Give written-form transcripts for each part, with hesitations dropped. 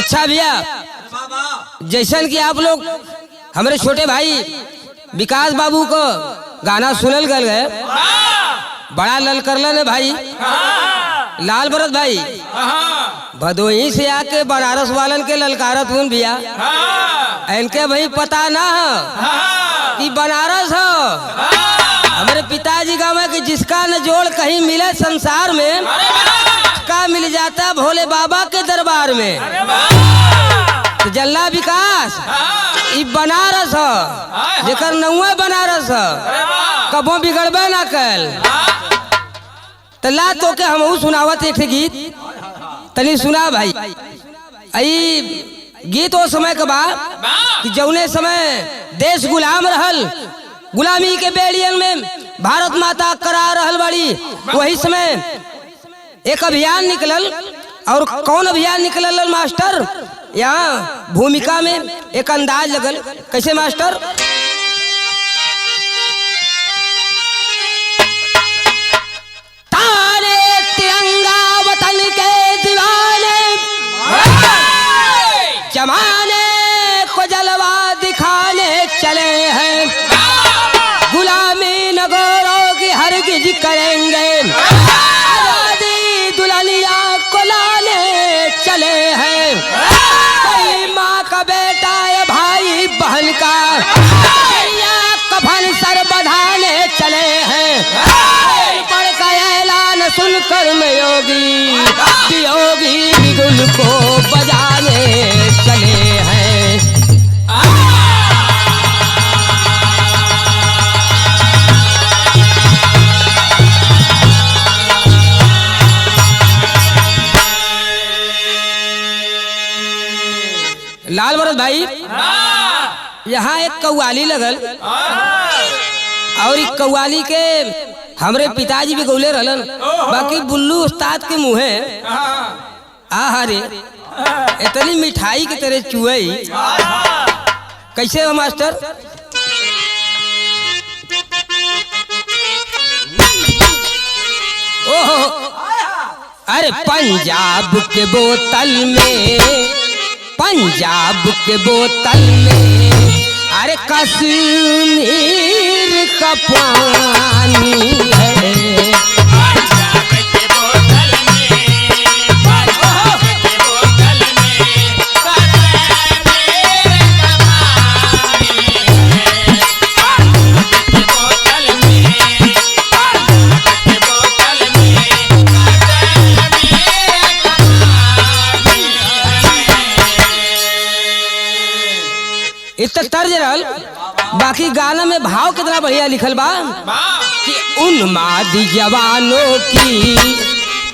अच्छा भैया, जैसन कि आप लोग हमारे छोटे भाई विकास बाबू को गाना सुनल गल गए, बड़ा लल करलन है भाई लाल भरत भाई। भदोही से आके बनारस वालन के ललकारत हूँ भैया, इनके भाई पता ना हो कि बनारस हो हमारे पिताजी का में कि जिसका न जोड़ कहीं मिले संसार में, का मिल जाता भोले बाबा के दरबार में। तो जल्ला विकास ई बनारस हो, जेकर नौवा बनारस हो, कबो बिगड़बे ना कल। तला तो के हमहू सुनावत एक गीत, तनी सुना भाई। आई गीत वो समय के बाद कि जौने समय देश गुलाम रहल, गुलामी के बेड़ियन में भारत माता करा रहल बड़ी, वही समय एक अभियान निकलल। और कौन अभियान निकलल मास्टर? यहाँ भूमिका में एक अंदाज लगल, कैसे मास्टर? तारे तिरंगा वतन के दीवाने, जमाने को जलवा दिखाने चले हैं, गुलामी नगरों की हरगिज करेंगे, आजादी दुल्हनिया को लाने चले हैं, कोई माँ का बेटा या भाई बहन का या कफन सर बंधाने चले हैं, पढ़ का ऐलान सुनकर मैं योगी योगी बिगुल को बजाने चले हैं। लाल भरत भाई, यहाँ एक कव्वाली लगल और इस कव्वाली के हमरे पिताजी भी गौले रहलन, बाकी बुल्लू उस्ताद के मुँहे रे इतनी मिठाई की तरह चुई। कैसे हो मास्टर? ओहो, अरे पंजाब के बोतल में, पंजाब के बोतल में, अरे कश्मीर का पानी है, पंजाब के बोतल में, पंजाब के बोतल में, कश्मीर का पानी है, पंजाब के बोतल में, पंजाब के बोतल में, इतना तर्ज रहल। बाकी गाना में भाव कितना बढ़िया लिखल बा कि उन्मादी जवानों की,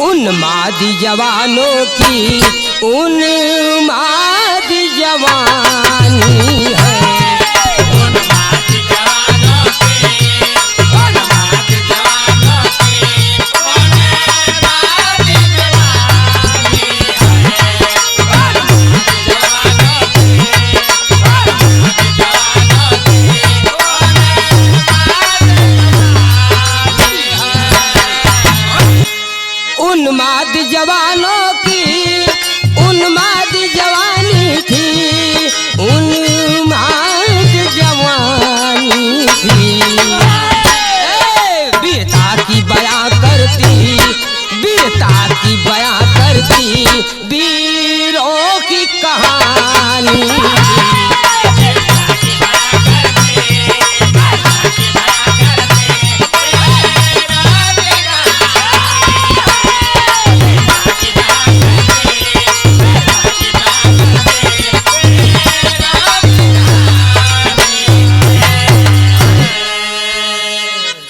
उन्मादी जवानों की उन्मादी जवानी है, उन्मादी जवानों की, उन्मादी जवानों की उन्मादी जवानी है। उन्माद जवानों की उन्माद जवानी थी, उन्माद जवानी थी, वीरता की बयां करती, वीरता की बयां करती, वीरों की कहानी।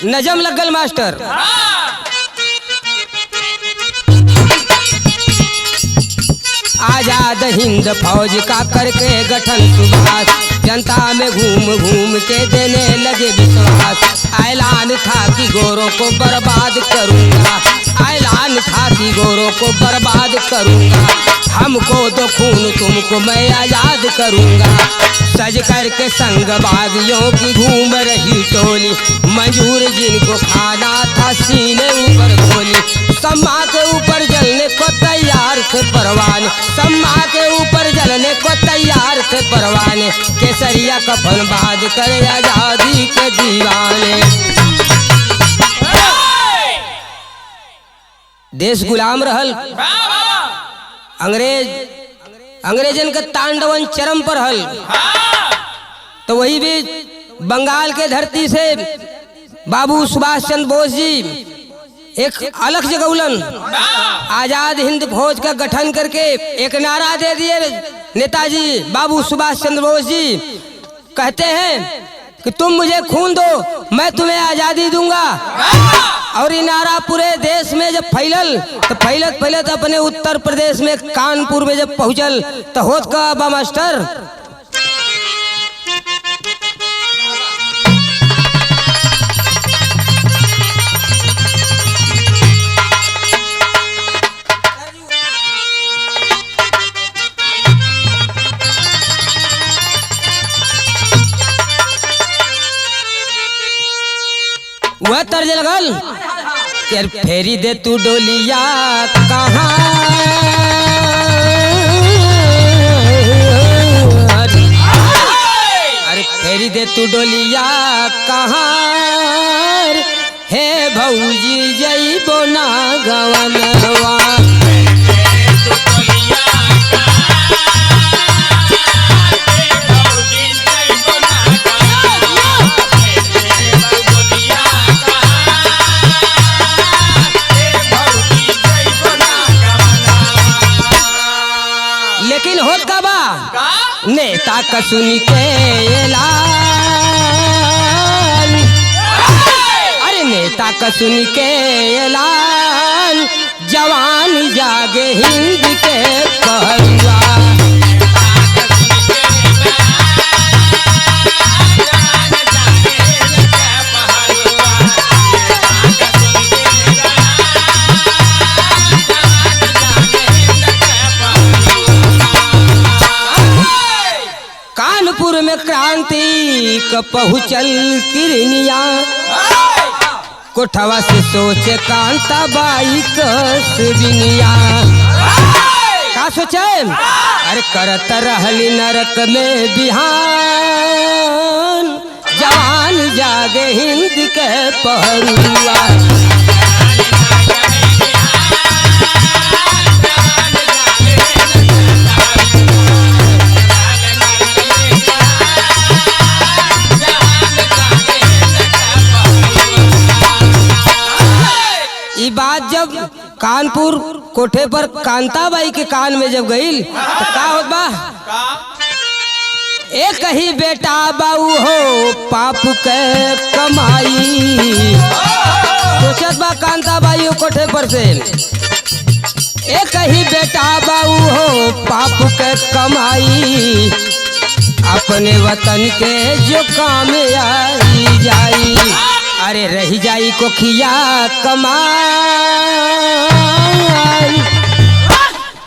नजम लगल मास्टर। आजाद हिंद फौज का करके गठन सुभाष, जनता में घूम घूम के देने लगे विश्वास, ऐलान था कि गोरों को बर्बाद करूंगा, ऐलान था कि गोरों को बर्बाद करूंगा, हमको दो खून तुमको मैं आजाद करूंगा, सज करके संग बागियों की घूम रही टोली, मंजूर जिनको खाना था सीने ऊपर गोली, सम्मा के ऊपर जलने को तैयार तैयार थे परवाने, सम्मा के ऊपर जलने को तैयार थे परवाने, केसरिया कफन बाज करे आजादी के दीवाने। देश गुलाम रहल, अंग्रेजन का तांडवन चरम पर हल, तो वही भी बंगाल के धरती से बाबू सुभाष चंद्र बोस जी एक अलग जगौलन, आजाद हिंद फौज का गठन करके एक नारा दे दिए नेताजी बाबू सुभाष चंद्र बोस जी। कहते हैं कि तुम मुझे खून दो, मैं तुम्हें आजादी दूंगा। और ये नारा पूरे देश में जब फैलल तो फैलत अपने उत्तर प्रदेश में कानपुर में जब पहुंचल तो होत का बा मास्टर, वह तर्ज लगल यार फेरी दे तू डोलिया कहाँ, अरे फेरी दे तू डोलिया कहाँ, हे भौजी जइबो ना गवनवा। लेकिन होत का बा नेता का सुन के ऐलान, अरे नेता का सुन के ऐलान, जवान जागे हिंद के पहलुआ। कानपुर में क्रांति का पहुँचल किरनिया, कोठवा से सोचे कांता बाई कस्बिनिया। का सोचे अरे करत रहली नरक में बिहान, जवान जागे हिंद के पहरुआ। ये बात जब कानपुर कोठे पर कांताबाई के कान में जब गई तो का होत बा, एक ही बेटा बाऊ हो पाप के कमाई। सोचत बा कांताबाई कोठे पर से, एक ही बेटा बाऊ हो पाप के कमाई, अपने वतन के जो काम आई जाई, अरे रही जाई कोखिया कमाई,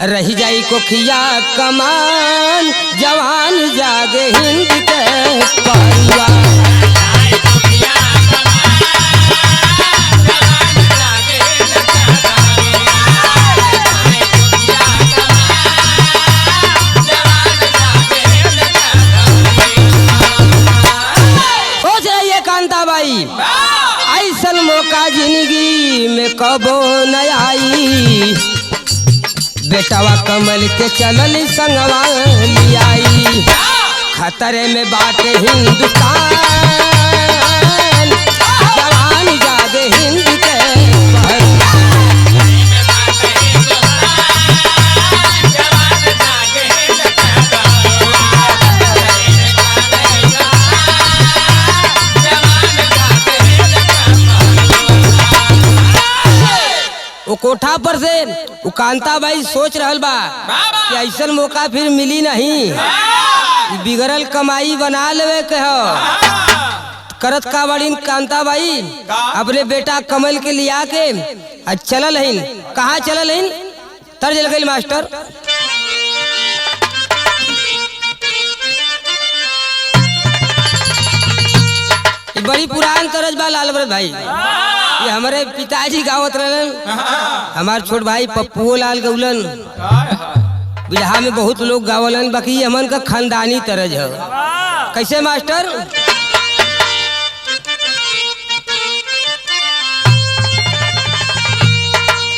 रही जाई कोखिया कमान, जवान जागे हिंद के पहलुआ। सोच रही है कांताबाई ऐसन मौका जिंदगी में कबो न आई, बेटवा कमल के चलल संगवा लियाई, खतरे में बाटे हिंदुस्तान, जवान जागे हिंद के वो कोठा पर से वो कांताबाई सोच रहल बा कि ऐसन मौका फिर मिली नहीं, बिगड़ल कमाई बना लेवे के हो। करत का बड़ी कांताबाई अपने बेटा कमल के लिया के चलल हइन। कहाँ चलल हइन तर्ज लगल मास्टर, बड़ी पुरान तरज बा लाल भरत भाई। ये हमारे पिताजी गावत रहलन, हमार छोट भाई पप्पू लाल गौलन, बिरहा में बहुत लोग गावलन, बाकी ये हमन का खानदानी तरज है। कैसे मास्टर?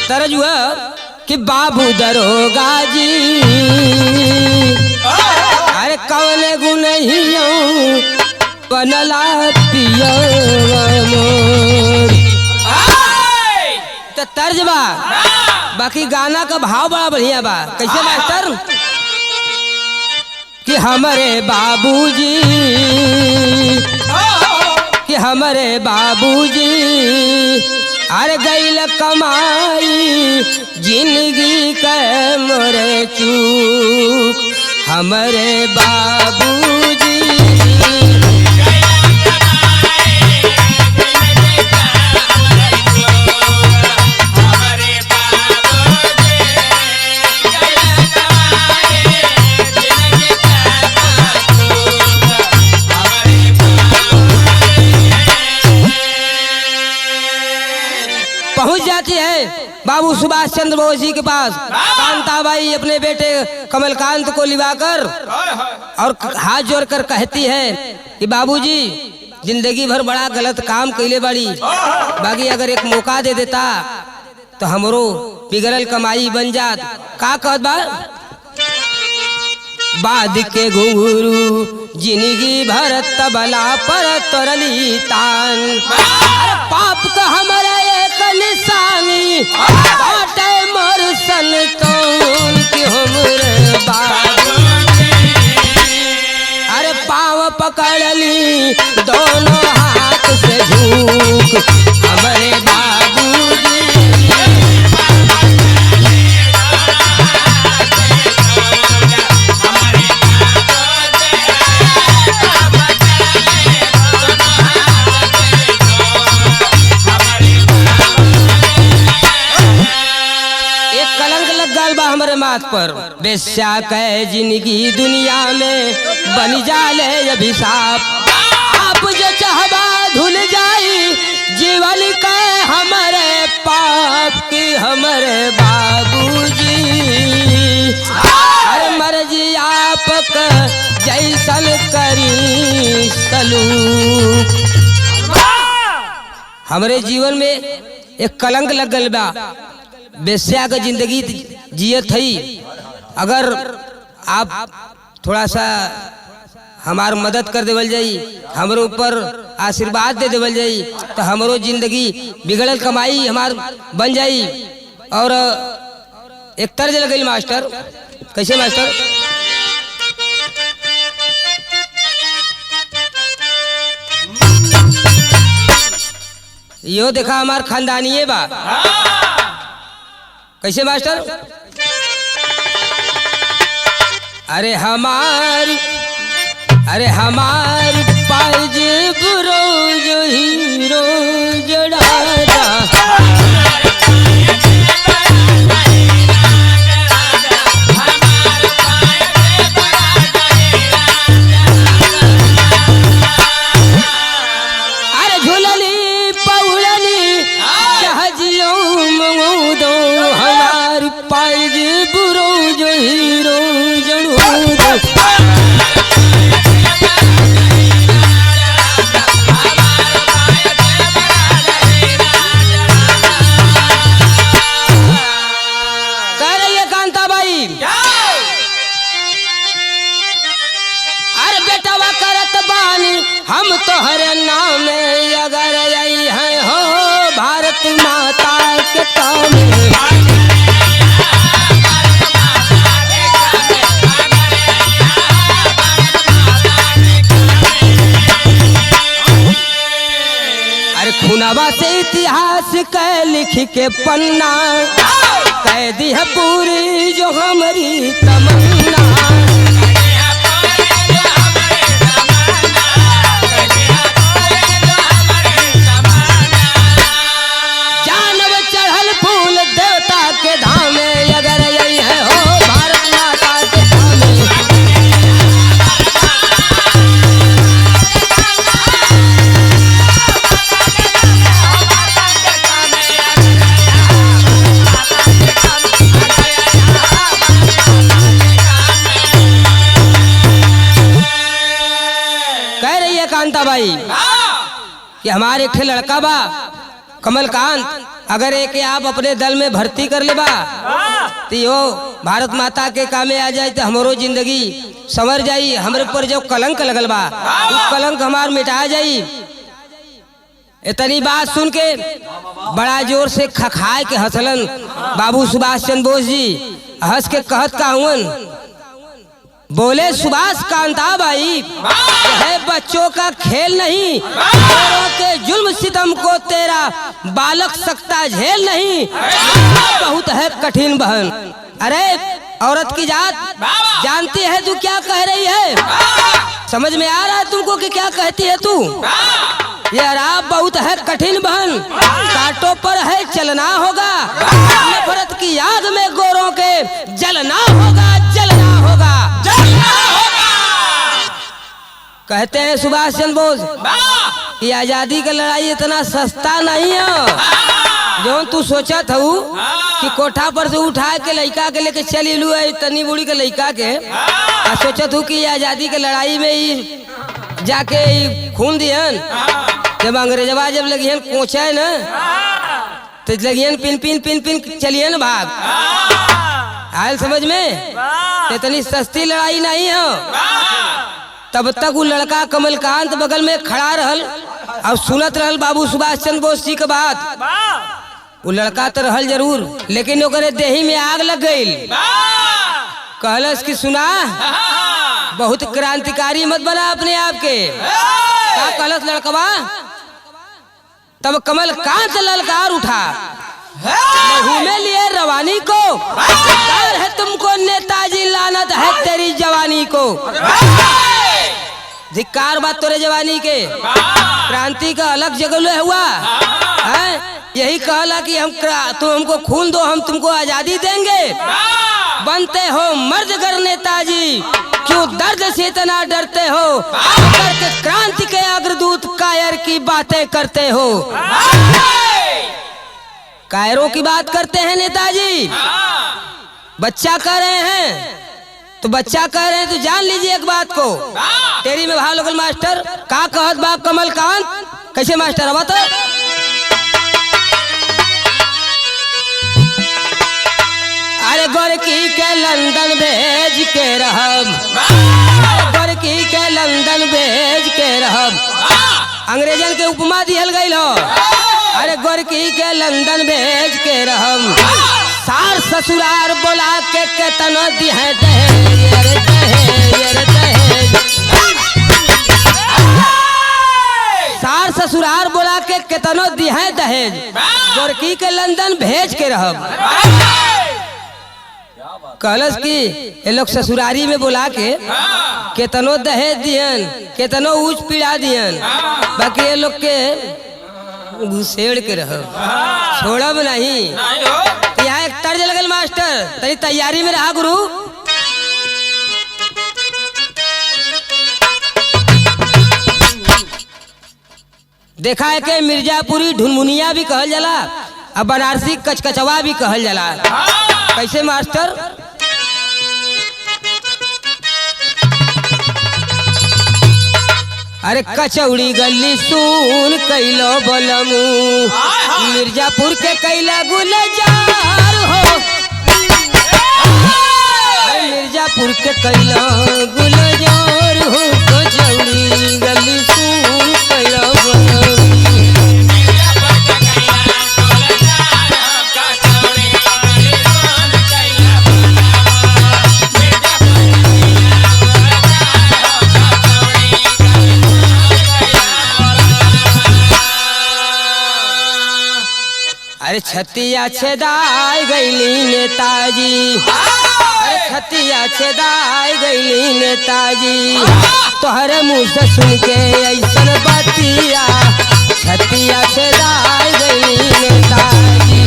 तरज हुआ कि बाबू दरोगा जी अरे कौन गुनहियो बनला पिया मोर। तो तर्ज बा, बाकी गाना का भाव बड़ा बढ़िया बा। कैसे मास्टर? कि हमारे बाबूजी, कि हमारे बाबूजी अरे गैल कमाई जिंदगी के मोरे चूक, हमारे बाबूजी पहुंच जाती है बाबू सुभाष चंद्र बोस जी के पास। कांताबाई अपने बेटे कमलकांत को लिवाकर और हाथ जोड़कर कहती है कि बाबूजी जिंदगी भर बड़ा गलत काम कैले बड़ी, बाकी अगर एक मौका दे देता तो हमरो बिगड़ल कमाई बन जात। का कहत बा? बाद के गुरु जिंदगी भर तबला पर तरली तान, पाप का हमारा एक निशानी बाटे मोर संतोन की हमरे बाबू। अरे पाँव पकड़ली दोनों हाथ से झूक, हमारे बाबूजी हमारे माथ पर। बेस्या कह जिंदगी दुनिया में बन जाले अभिशाप, आप जो चाहबा धुल जाई जीवन के हमारे पाप की हमारे बाबूजी। हर मर्जी आपका जैसन करी सलूक। हमारे जीवन में एक कलंक लगल बा, बेस्या का जिंदगी जियत हई। अगर आप थोड़ा सा हमार मदद कर देवल जाई, हमारे ऊपर आशीर्वाद दे देवल जाई, तो हमारो जिंदगी बिगड़ल कमाई हमार बन जाई। और एक तर्ज लगल मास्टर। कैसे मास्टर? यो देखा हमार खानदानी बा। कैसे मास्टर? अरे हमार पाज रोज हीरो जड़ादा, अरे झुलली पौड़ली जहाजियों मंगो दो, हमार पाज रोज हीरो जड़ादा। हम तोहरे नाम अगर आई है हो भारत माता के काम। अरे खुनावा से इतिहास के लिख के पन्ना कह दी है पूरी जो हमारी तमन्ना। के धाम में अगर यही है हो भारत माता के धाम में। कि हमारे एक ठे लड़का बा कमलकांत, अगर एक आप अपने दल में भर्ती कर ले बा तो यो भारत माता के कामे आ जाए तो हमारो जिंदगी संवर जाई। हमरे पर जो कलंक लगल बा उस कलंक हमार मिटा जाई। इतनी बात सुन के बड़ा जोर से खखाए के हंसलन बाबू सुभाष चंद्र बोस जी। हंस के कहत का हुन, बोले सुभाष कांता भाई, यह बच्चों का खेल नहीं, औरों के जुल्म सितम को तेरा बालक सकता झेल नहीं, बहुत है कठिन बहन। अरे औरत की जात जानती है तू क्या कह रही है? समझ में आ रहा है तुमको कि क्या कहती है तू? ये अराब बहुत है कठिन बहन, कांटों पर है चलना होगा, नफरत की याद में गोरों के जलना होगा, जलना होगा, जलना होगा। कहते हैं सुभाष चंद्र बोस कि आजादी की लड़ाई इतना सस्ता नहीं है जो तू सोचा था कि कोठा पर से उठा के लड़का के लेके चली लू है तनी बुढ़ी के लड़का के। सोचा तू कि आजादी की लड़ाई में ही जाके खून दियन, जब अंग्रेजवा जब लगियन कोचे न तो लगियन पिन पिन पिन पिन चलियन भाग। आयल समझ में? इतनी सस्ती लड़ाई नहीं है। तब तक वो लड़का कमलकांत बगल में खड़ा रहल और सुनत रहल बाबू सुभाष चंद्र बोस जी के बात। वो लड़का तो रहल जरूर, लेकिन ओकरे देही में आग लग गई। कहलस कि सुना, बहुत क्रांतिकारी मत बना अपने आप के। क्या कहलस लड़कवा? तब कमलकांत ललकार उठा, लहू में लिए रवानी को, धिक्कार है तुमको नेताजी, लानत है तेरी जवानी को। धिक्कार बात तोरे जवानी के, क्रांति का अलग जगह हुआ है। यही कहला कि तुम हमको खून दो, हम तुमको आजादी देंगे। बनते हो मर्द गर नेताजी, क्यों दर्द से इतना डरते हो, करके क्रांति के अग्रदूत कायर की बातें करते हो। कायरों की बात करते हैं नेताजी, बच्चा कह रहे हैं तो बच्चा कह रहे हैं तो जान लीजिए एक बात को। तेरी में भाव लगल मास्टर का कहत बाप कमलकांत, कैसे मास्टर अब तो अरे गोरकी के लंदन भेज के रहब, गोरकी के लंदन भेज के रहब। अंग्रेजन के उपमा दिहल गई हो, अरे गोरकी के लंदन भेज के रहब। सार ससुरार बोला के केतना दिहे दहेज, अरे दहेज, अरे दहेज। सार ससुरार बोला के केतना दिहे दहेज, गोरकी के लंदन भेज के रहब। कहलस कि ये लोग ससुरारी में बुला के केतनो दहेज दियन, केतनो ऊंच पीड़ा दियन, बाकी ये लोग के घुसेड़ के रहो, छोड़ब नहीं। यहाँ एक तर्ज लगल मास्टर, तरी तैयारी में रहा गुरु। देखा है कि मिर्जापुरी ढुनमुनिया भी कहल जाला, अब बनारसी कचकचवा भी कहल जाला। कैसे मास्टर? अरे कचौड़ी गली सुन कैलो बलमू, मिर्जापुर के कैला गुलजार हो। मिर्जापुर के कैला गुलजार हो, कचौड़ी गली सुन कैलो बलमू। अरे छतिया छेदाई गईली नेताजी, अरे छतिया छेदाई गईली नेताजी। तोहरे मुँह से सुन के ऐसन बतिया, छतिया छेदाई गईली नेताजी।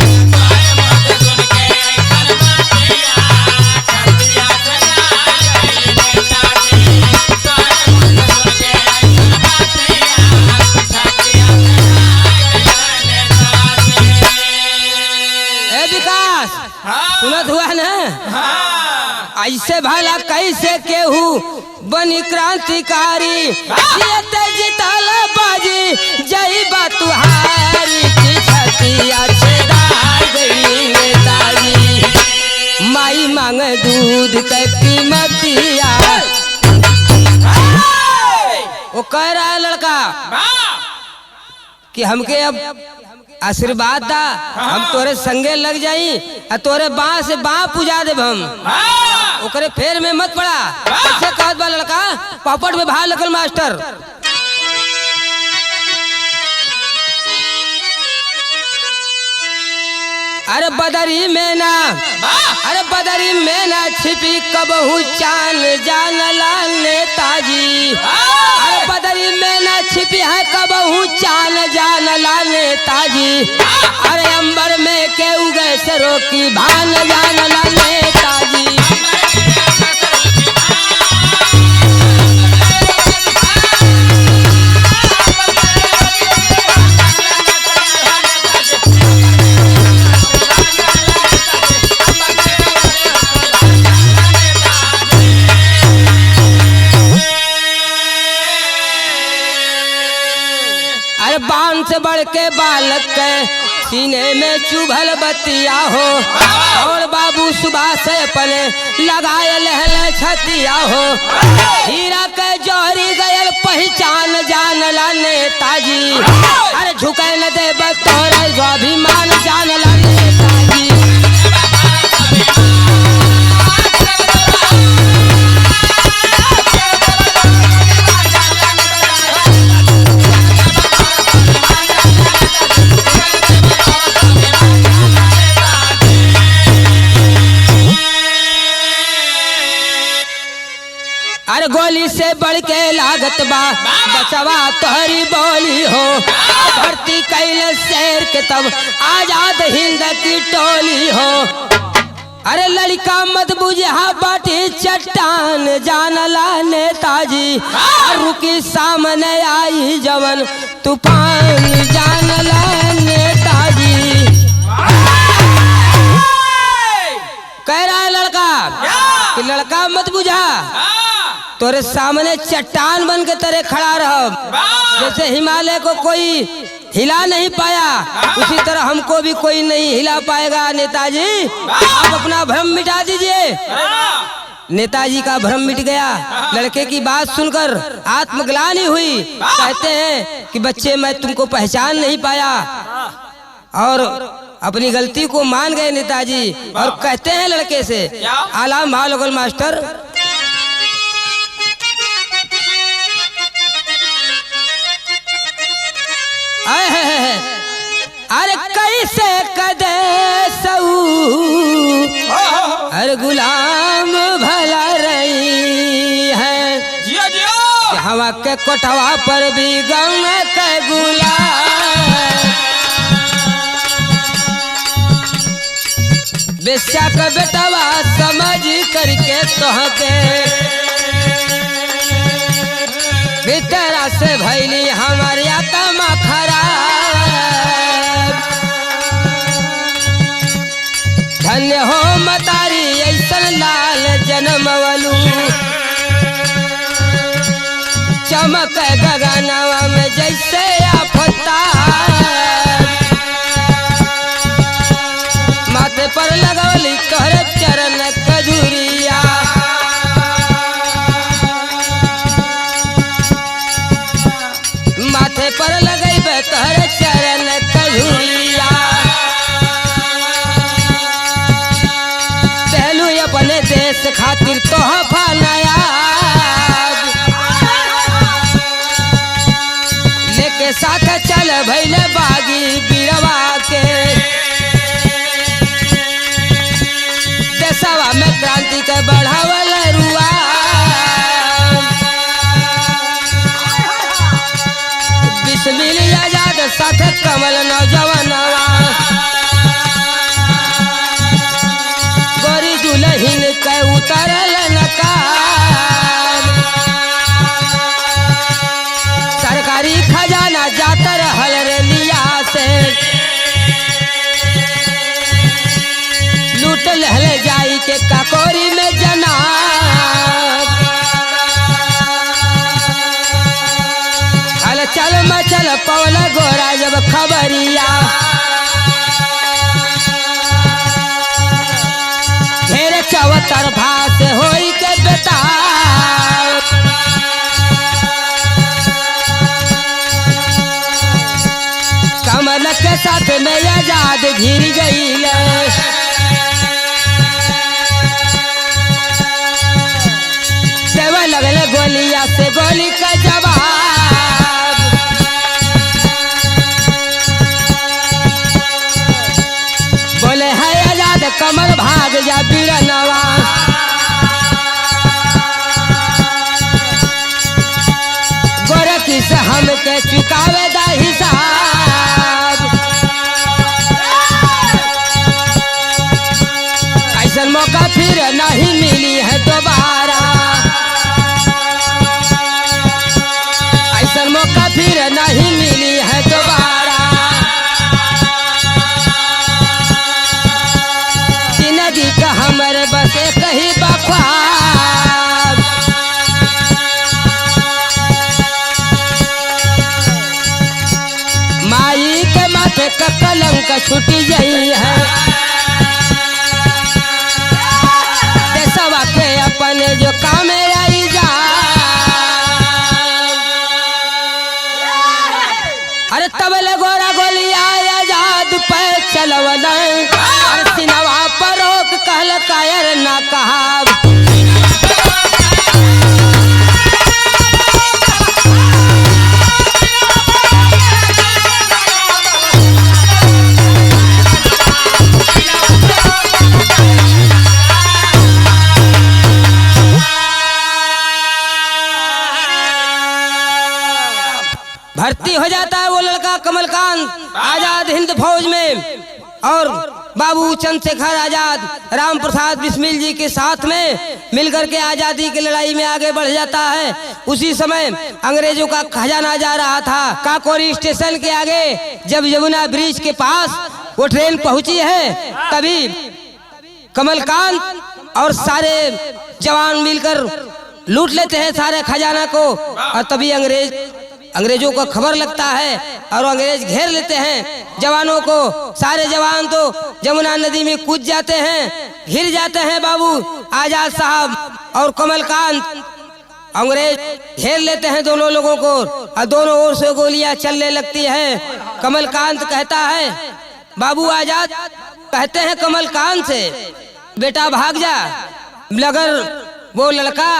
सुनत हुआ ना? ऐसे भला कैसे केहू बनी क्रांतिकारी जितल बाजी जई बतुहारी की छतिया छेदार गई नेताजी माई मांगे दूध के कीमतिया। वो कह रहा है लड़का कि हमके अब आशीर्वाद दा, हम तोरे संगे लग जाई और तोरे बाँ से बाँ पूजा देब हम। ओकरे फेर में मत पड़ा। कैसे कहत बा लड़का, पापड़ में भाव लगल मास्टर। अरे बदरी में ना, अरे बदरी में ना छिपी कबहू चान जान लाल नेताजी। अरे बदरी में ना छिपी है कबहू चान जान लाल नेताजी। अरे अंबर में के उगे सरो की भान जान लाल नेताजी। बाण से बढ़ के बालक के सीने में चुभल बतिया हो और बाबू सुबह से अपने लगाए लहल छतिया हो। हीरा के जौहरी गयल पहचान जान ला नेताजी। अरे झुके न दे बतौर स्वाभिमान जान ला नेताजी। अरे गोली से बढ़ के लागत बा बचवा तोहरी बोली हो। भर्ती कैल शेर के तब आजाद हिंद की टोली हो। अरे लड़का मत बुझा बाटी चट्टान जानला नेताजी। रुकी सामने आई जवन तूफान जानला नेताजी। कह रहा है लड़का कि लड़का मत बुझा, तोरे सामने चट्टान बन के तेरे खड़ा रह। जैसे हिमालय को कोई हिला नहीं पाया उसी तरह हमको भी कोई नहीं हिला पाएगा नेताजी। आप अपना भ्रम मिटा दीजिए। नेताजी का भ्रम मिट गया। लड़के की बात सुनकर आत्मग्लानि हुई। कहते हैं कि बच्चे मैं तुमको पहचान नहीं पाया और अपनी गलती को मान गए नेताजी। और कहते हैं लड़के से आलाम भाव लगल मास्टर। अरे कैसे कदे सऊ अरे गुलाम भला रही है। जियो जियो हवा के कोठवा पर भी गम के गुलाम। बेस्या का बेटवा समझ करके तोहके भीतरा से भैली हमारी आत्मा खराब। धन्य हो मतारी ऐसन लाल जन्मवलू। चमक गगनवा में जैसे आफताब। माथे पर लगवली तोहरे चरण कजूरिया। माथे पर लगैबे तोहरे चरण कजूरिया। पहलू अपने देश खातिर तोहफा नया लेके साथ चल भैले बागी बीरवा के। देशवा में क्रांति के बढ़ावल रुआ। बिस्मिल आजाद साथ कमल नौजवानवा। गोरी दुल्हन के उतरल नकाब। सरकारी खजाना जात रहल रे घिर गईल। देवे लगल गोलिया से गोली का जवाब। बोले है आजाद कमर भाग जा बीरनवा। गोरखी से हमके चुकावे दा हिसाब। ऐसा मौका फिर नहीं मिली है दोबारा। ऐसा मौका फिर नहीं मिली है दोबारा। जिंदगी का हमरे बस एक ही बख्वाब। माई के माथे का कलंक छुटी गई है। देशवा के अपने जो काम आई जा। अरे तबले गोरा गोलिया आजाद पे चलवल। अरे सिनवा पर रोक कहल कायर ना कहाब। भर्ती हो जाता है वो लड़का कमलकांत आजाद हिंद फौज में। और बाबू चंद्रशेखर आजाद राम प्रसाद बिस्मिल जी के साथ में मिलकर के आजादी की लड़ाई में आगे बढ़ जाता है। उसी समय अंग्रेजों का खजाना जा रहा था। काकोरी स्टेशन के आगे जब यमुना ब्रिज के पास वो ट्रेन पहुंची है, तभी कमलकांत और सारे जवान मिलकर लूट लेते हैं सारे खजाना को। और तभी अंग्रेजों को खबर लगता है और अंग्रेज घेर लेते हैं जवानों को। सारे जवान तो यमुना नदी में कूद जाते हैं, घिर जाते हैं बाबू आजाद साहब और कमलकांत। अंग्रेज घेर लेते हैं दोनों लोगों को और दोनों ओर से गोलियां चलने लगती हैं। कमलकांत कहता है, बाबू आजाद कहते हैं कमलकांत से, बेटा भाग जा। मगर वो लड़का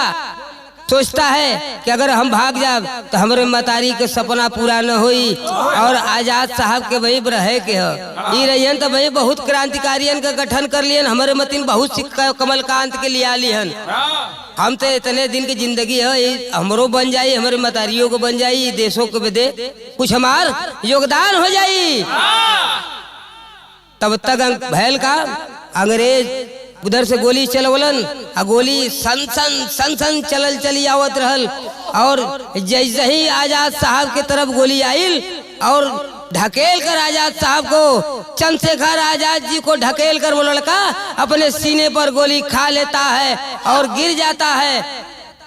सोचता है कि अगर हम भाग जाए तो हमारे मतारी के सपना पूरा न होई और आजाद साहब के वही रहे के रहियन तो वही बहुत क्रांतिकारियन का गठन कर लियन। हमारे मतीन बहुत सिक्का कमलकांत के लिया लिहन। हम तो इतने दिन की जिंदगी है, हमरो बन जाई, हमारे मतारियों को बन जाई, देशों को भी दे कुछ हमार योगदान हो जाई। तब तक भैल का अंग्रेज उधर से गोली चलवलन आ गोली सन सन चलल चली आवत रहल। और जैसे ही आजाद साहब के तरफ गोली आइल और ढकेल कर आजाद साहब को, चंद्रशेखर आजाद जी को ढकेल कर वो लड़का अपने सीने पर गोली खा लेता है और गिर जाता है।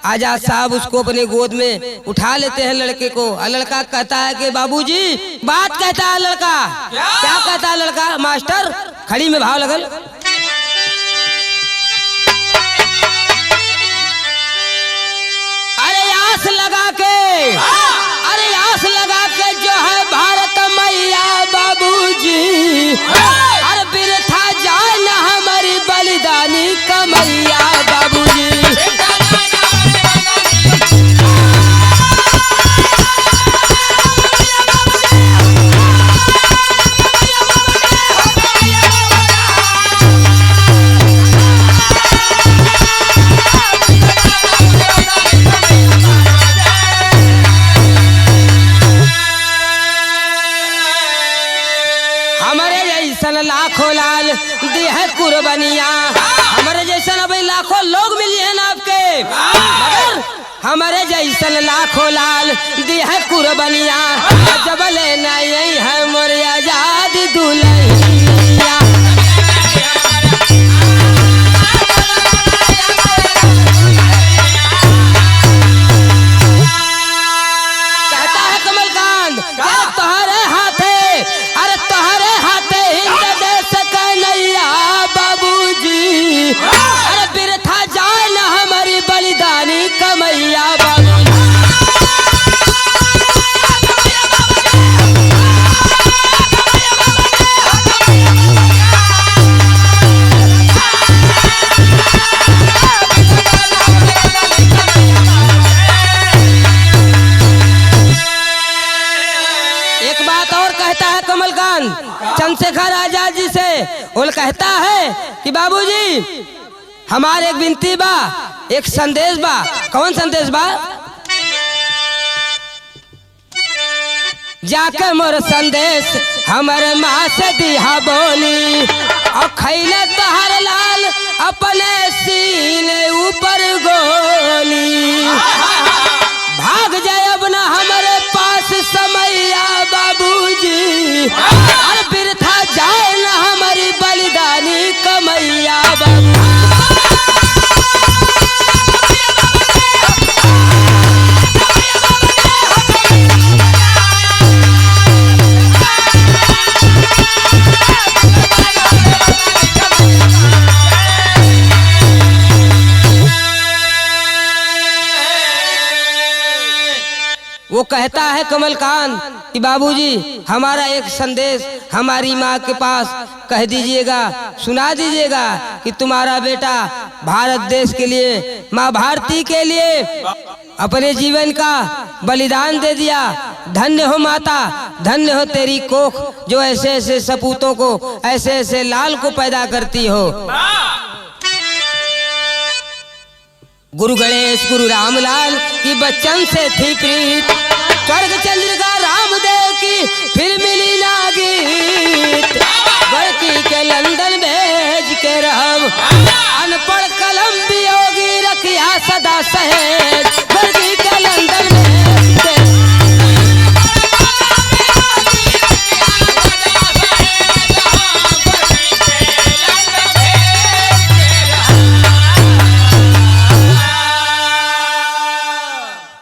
आजाद साहब उसको अपने गोद में उठा लेते हैं लड़के को। लड़का कहता है कि बाबूजी, बात कहता है लड़का। क्या कहता है लड़का? मास्टर खड़ी में भाव लगल। अरे आस लगा के जो है भारत मैया बाबूजी, अरे बिरथा जाए ना हमारी बलिदानी कमैया बाबूजी। लाखों लाल दी है कुर्बानियाँ। हमारे जैसा अभी लाखों लोग मिले हैं ना आपके, मगर हमारे जैसा लाखों लाल दी है कुर्बानियाँ। जब लेना यही है मोरे आजाद दुल्हनिया। कहता है कमलकांत, तुम्हारे हाथे, अरे तुम्हारे हाथे बाबूजी, अरे बिरथा जाए ना हमारी बलिदानी कमैया बाबूजी। मिजाज जी से वो कहता है कि बाबूजी हमारे एक विनती बा, एक संदेश बा। कौन संदेश बा? जाके मोर संदेश हमारे माँ से दिया बोली, और खैले तोहर लाल अपने सीने ऊपर गोली। भाग जाए अब ना हमारे पास समैया बाबूजी, और बिरथा जाए ना हमारी बलिदानी कमैया बाबू। वो कहता है कमलकांत कि बाबूजी हमारा एक संदेश हमारी माँ के पास कह दीजिएगा, सुना दीजिएगा कि तुम्हारा बेटा भारत देश के लिए, माँ भारती के लिए अपने जीवन का बलिदान दे दिया। धन्य हो माता, धन्य हो तेरी कोख, जो ऐसे ऐसे सपूतों को, ऐसे ऐसे लाल को पैदा करती हो। गुरु गणेश गुरु रामलाल की बच्चन से थी प्रीत, स्वर्ग चंद्रिका रामदेव की फिर मिली ना गीत। बड़की के लंदन भेज के रहब, अनपढ़ कलम वियोगी रखिया सदा सहे।